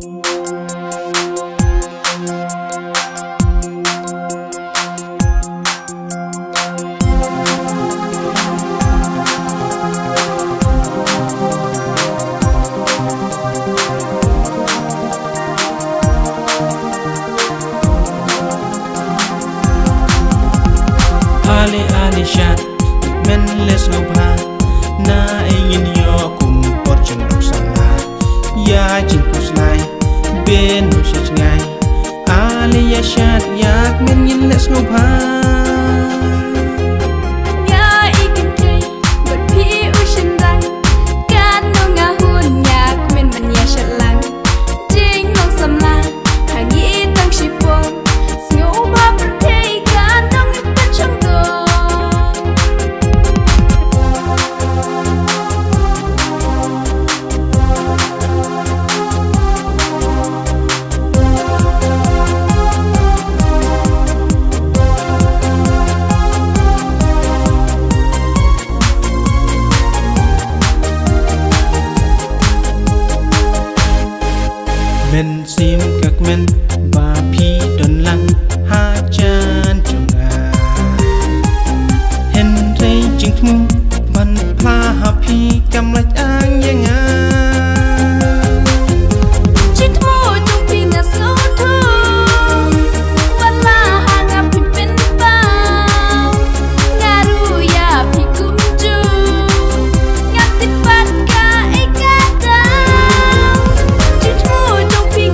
Ali shat men les no pa na ingin yo kum por cenduk sana ya jingkus nai ben no shit ngai Ali ya shat yak men yin les no pa men sim kak men ba phi don lang ha chan chunga hen rei jing thmu man pha ha phi kam lach ang yang a chit mo tung pi nga so tho wala ha nga phin pen pa nga ru ya phi kum chu nga tin pat ka e ka ta chit mo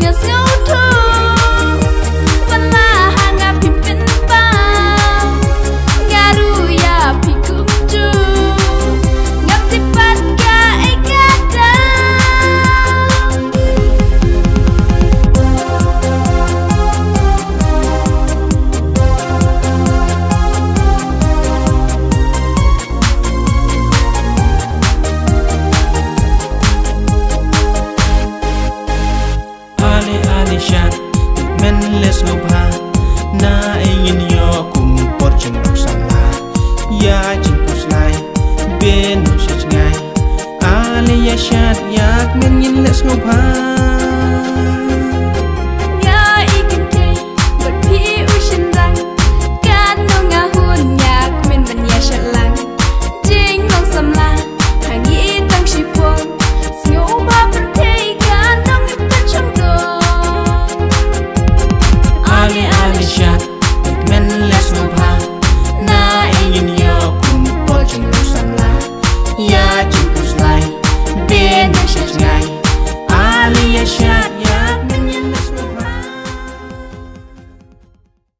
nga so tho wala ha nga phin pen pa nga ru ya phi kum chu nga tin pat ka e ka ta Ali shat men les no pa na ingin yo kum por cenduk sana ya jingkus nai ben no shit ngai Ali ya shat yak men yin les no pa